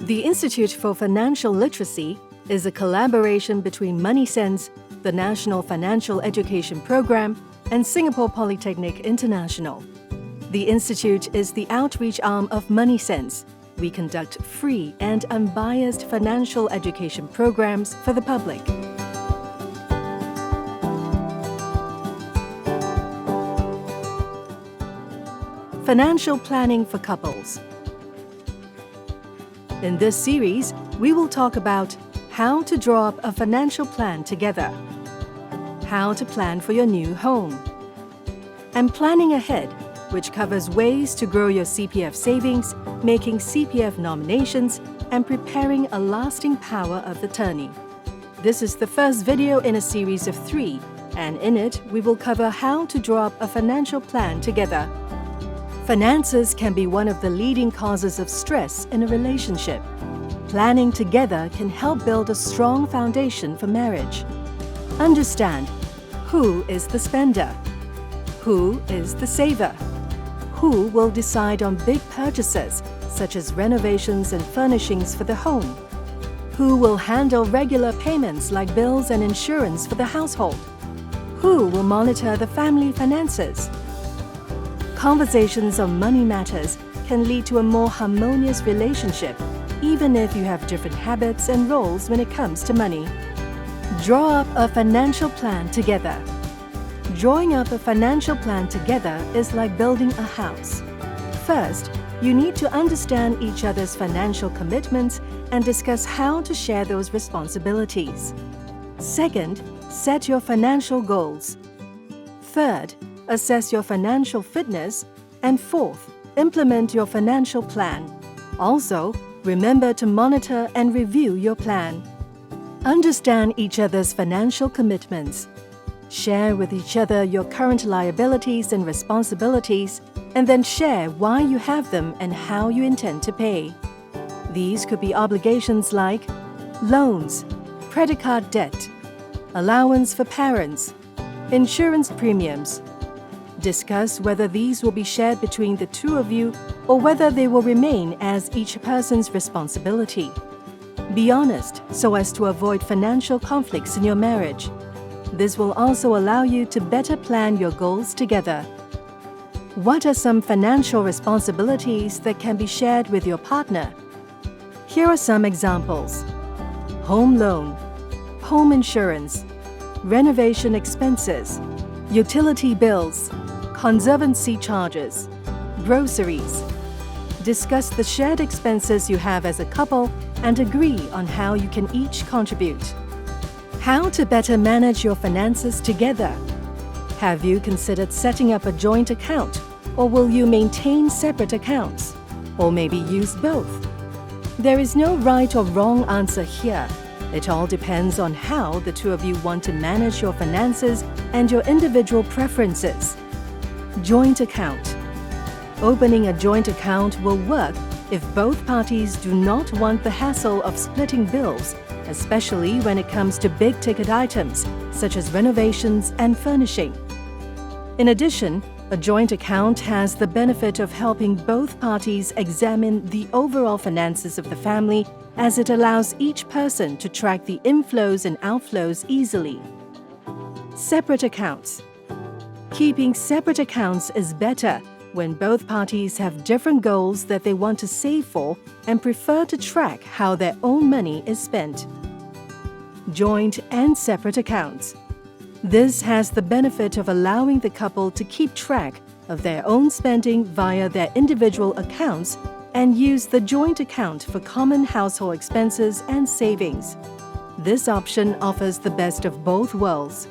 The Institute for Financial Literacy is a collaboration between MoneySense, the National Financial Education Program, and Singapore Polytechnic International. The Institute is the outreach arm of MoneySense. We conduct free and unbiased financial education programs for the public. Financial planning for couples. In this series, we will talk about how to draw up a financial plan together, how to plan for your new home, and planning ahead, which covers ways to grow your CPF savings, making CPF nominations, and preparing a lasting power of attorney. This is the first video in a series of 3, and in it, we will cover how to draw up a financial plan together. Finances can be one of the leading causes of stress in a relationship. Planning together can help build a strong foundation for marriage. Understand who is the spender, who is the saver, who will decide on big purchases such as renovations and furnishings for the home, who will handle regular payments like bills and insurance for the household, who will monitor the family finances. Conversations on money matters can lead to a more harmonious relationship, even if you have different habits and roles when it comes to money. Draw up a financial plan together. Drawing up a financial plan together is like building a house. First, you need to understand each other's financial commitments and discuss how to share those responsibilities. Second, set your financial goals. Third, assess your financial fitness. And fourth, implement your financial plan. Also, remember to monitor and review your plan. Understand each other's financial commitments. Share with each other your current liabilities and responsibilities, and then share why you have them and how you intend to pay. These could be obligations like loans, credit card debt, allowance for parents, insurance premiums. Discuss whether these will be shared between the two of you or whether they will remain as each person's responsibility. Be honest so as to avoid financial conflicts in your marriage. This will also allow you to better plan your goals together. What are some financial responsibilities that can be shared with your partner? Here are some examples: home loan, home insurance, renovation expenses, utility bills, conservancy charges, groceries. Discuss the shared expenses you have as a couple and agree on how you can each contribute. How to better manage your finances together. Have you considered setting up a joint account, or will you maintain separate accounts, or maybe use both? There is no right or wrong answer here. It all depends on how the two of you want to manage your finances and your individual preferences. Joint account. Opening a joint account will work if both parties do not want the hassle of splitting bills, especially when it comes to big-ticket items such as renovations and furnishing. In addition, a joint account has the benefit of helping both parties examine the overall finances of the family, as it allows each person to track the inflows and outflows easily. Separate accounts. Keeping separate accounts is better when both parties have different goals that they want to save for and prefer to track how their own money is spent. Joint and separate accounts. This has the benefit of allowing the couple to keep track of their own spending via their individual accounts and use the joint account for common household expenses and savings. This option offers the best of both worlds.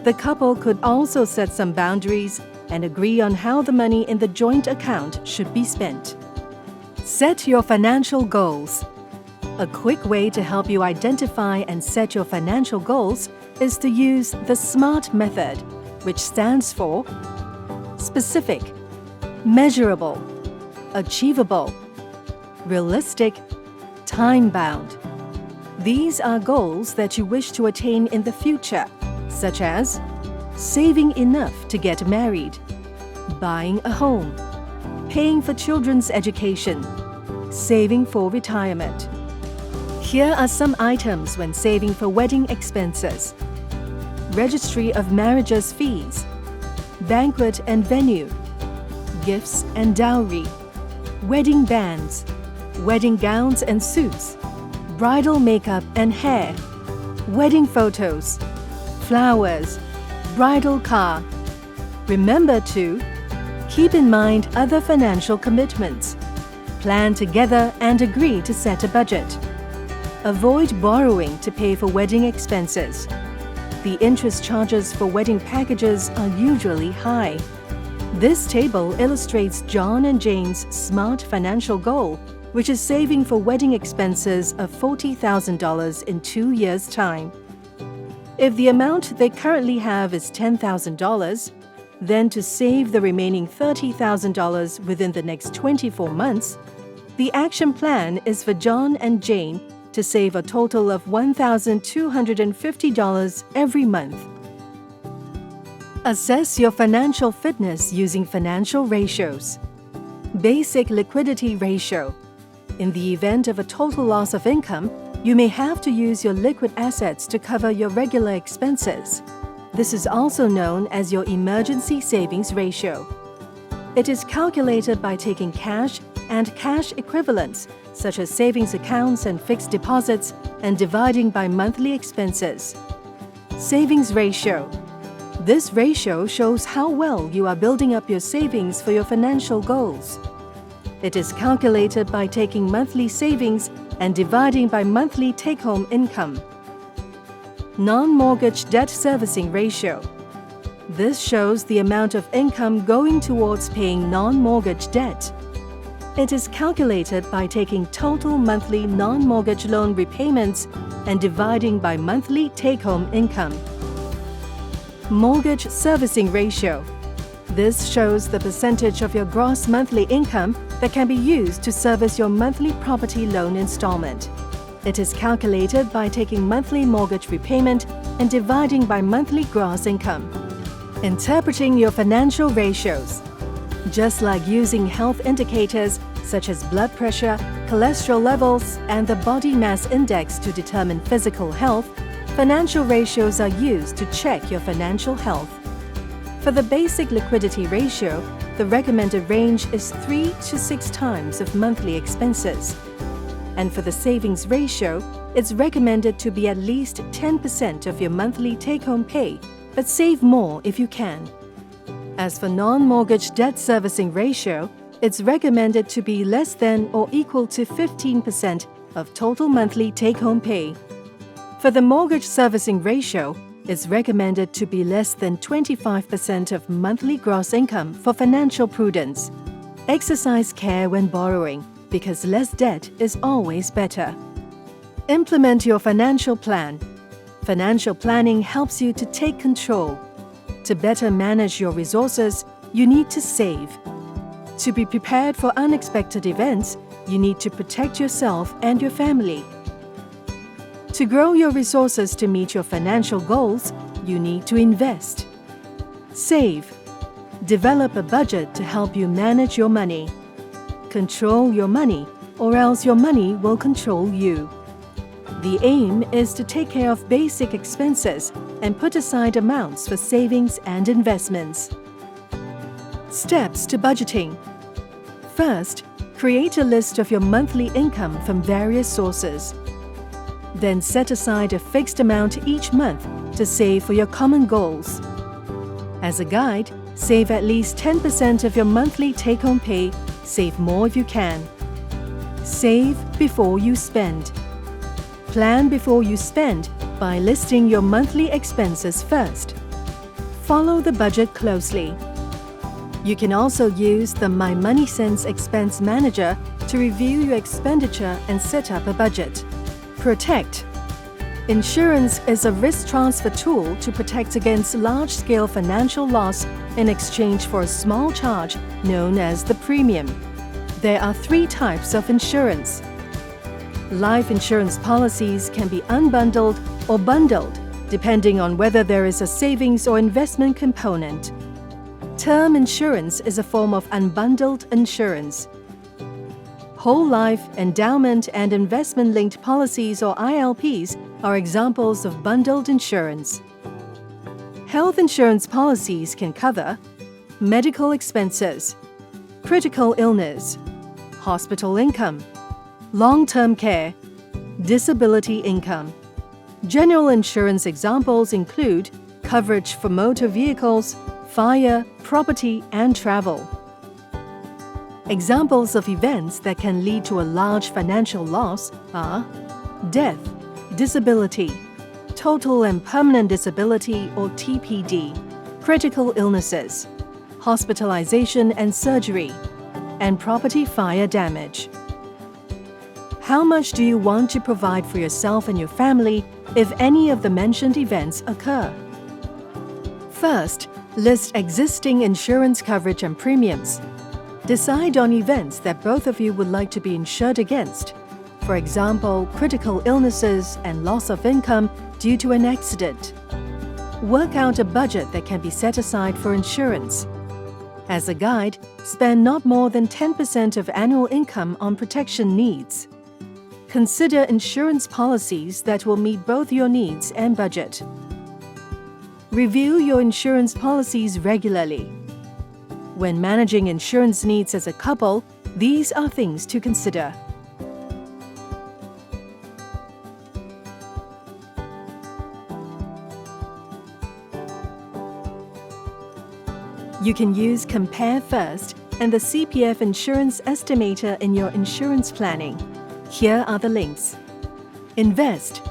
The couple could also set some boundaries and agree on how the money in the joint account should be spent. Set your financial goals. A quick way to help you identify and set your financial goals is to use the SMART method, which stands for specific, measurable, achievable, realistic, time-bound. These are goals that you wish to attain in the future, such as saving enough to get married, buying a home, paying for children's education, saving for retirement. Here are some items when saving for wedding expenses: registry of marriages fees, banquet and venue, gifts and dowry, wedding bands, wedding gowns and suits, bridal makeup and hair, wedding photos, flowers, bridal car. Remember to keep in mind other financial commitments. Plan together and agree to set a budget. Avoid borrowing to pay for wedding expenses. The interest charges for wedding packages are usually high. This table illustrates John and Jane's smart financial goal, which is saving for wedding expenses of $40,000 in 2 years' time. If the amount they currently have is $10,000, then to save the remaining $30,000 within the next 24 months, the action plan is for John and Jane to save a total of $1,250 every month. Assess your financial fitness using financial ratios. Basic liquidity ratio. In the event of a total loss of income, you may have to use your liquid assets to cover your regular expenses. This is also known as your emergency savings ratio. It is calculated by taking cash and cash equivalents, such as savings accounts and fixed deposits, and dividing by monthly expenses. Savings ratio. This ratio shows how well you are building up your savings for your financial goals. It is calculated by taking monthly savings and dividing by monthly take-home income. Non-mortgage debt servicing ratio. This shows the amount of income going towards paying non-mortgage debt. It is calculated by taking total monthly non-mortgage loan repayments and dividing by monthly take-home income. Mortgage servicing ratio. This shows the percentage of your gross monthly income that can be used to service your monthly property loan installment. It is calculated by taking monthly mortgage repayment and dividing by monthly gross income. Interpreting your financial ratios. Just like using health indicators such as blood pressure, cholesterol levels, and the body mass index to determine physical health, financial ratios are used to check your financial health. For the basic liquidity ratio, the recommended range is 3 to 6 times of monthly expenses. And for the savings ratio, it's recommended to be at least 10% of your monthly take-home pay, but save more if you can. As for non-mortgage debt servicing ratio, it's recommended to be less than or equal to 15% of total monthly take-home pay. For the mortgage servicing ratio, it's recommended to be less than 25% of monthly gross income for financial prudence. Exercise care when borrowing, because less debt is always better. Implement your financial plan. Financial planning helps you to take control. To better manage your resources, you need to save. To be prepared for unexpected events, you need to protect yourself and your family. To grow your resources to meet your financial goals, you need to invest. Save. Develop a budget to help you manage your money. Control your money, or else your money will control you. The aim is to take care of basic expenses and put aside amounts for savings and investments. Steps to budgeting. First, create a list of your monthly income from various sources. Then set aside a fixed amount each month to save for your common goals. As a guide, save at least 10% of your monthly take-home pay. Save more if you can. Save before you spend. Plan before you spend by listing your monthly expenses first. Follow the budget closely. You can also use the My Money Sense Expense Manager to review your expenditure and set up a budget. Protect. Insurance is a risk transfer tool to protect against large-scale financial loss in exchange for a small charge known as the premium. There are 3 types of insurance. Life insurance policies can be unbundled or bundled, depending on whether there is a savings or investment component. Term insurance is a form of unbundled insurance. Whole life, endowment, and investment-linked policies or ILPs are examples of bundled insurance. Health insurance policies can cover medical expenses, critical illness, hospital income, long-term care, disability income. General insurance examples include coverage for motor vehicles, fire, property, and travel. Examples of events that can lead to a large financial loss are death, disability, total and permanent disability or TPD, critical illnesses, hospitalization and surgery, and property fire damage. How much do you want to provide for yourself and your family if any of the mentioned events occur? First, list existing insurance coverage and premiums. Decide on events that both of you would like to be insured against. For example, critical illnesses and loss of income due to an accident. Work out a budget that can be set aside for insurance. As a guide, spend not more than 10% of annual income on protection needs. Consider insurance policies that will meet both your needs and budget. Review your insurance policies regularly. When managing insurance needs as a couple, these are things to consider. You can use Compare First and the CPF Insurance Estimator in your insurance planning. Here are the links. Invest.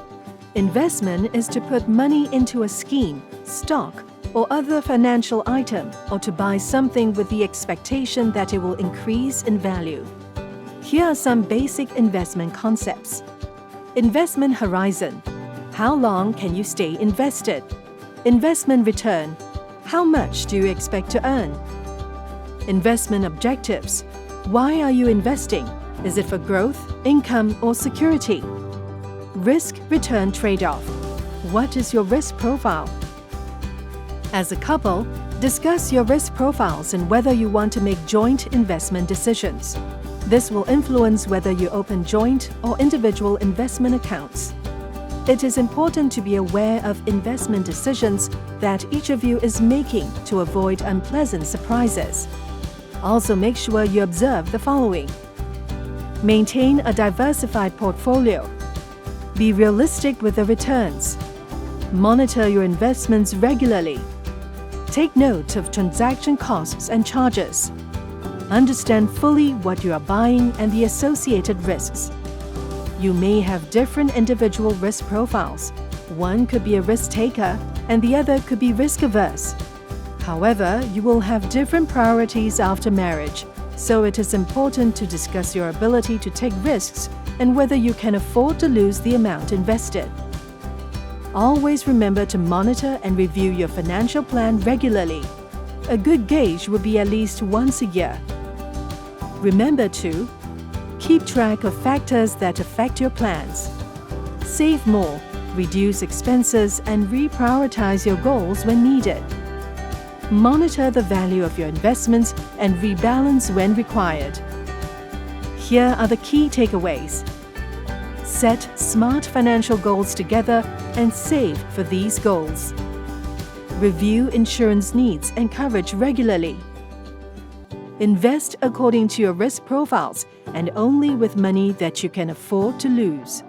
Investment is to put money into a scheme, stock, or other financial item, or to buy something with the expectation that it will increase in value. Here are some basic investment concepts. Investment horizon. How long can you stay invested? Investment return. How much do you expect to earn? Investment objectives. Why are you investing? Is it for growth, income, or security? Risk-return trade-off. What is your risk profile? As a couple, discuss your risk profiles and whether you want to make joint investment decisions. This will influence whether you open joint or individual investment accounts. It is important to be aware of investment decisions that each of you is making to avoid unpleasant surprises. Also, make sure you observe the following. Maintain a diversified portfolio. Be realistic with the returns. Monitor your investments regularly. Take note of transaction costs and charges. Understand fully what you are buying and the associated risks. You may have different individual risk profiles. One could be a risk taker and the other could be risk averse. However, you will have different priorities after marriage, so it is important to discuss your ability to take risks and whether you can afford to lose the amount invested. Always remember to monitor and review your financial plan regularly. A good gauge would be at least once a year. Remember to keep track of factors that affect your plans. Save more, reduce expenses, and reprioritize your goals when needed. Monitor the value of your investments and rebalance when required. Here are the key takeaways. Set smart financial goals together and save for these goals. Review insurance needs and coverage regularly. Invest according to your risk profiles and only with money that you can afford to lose.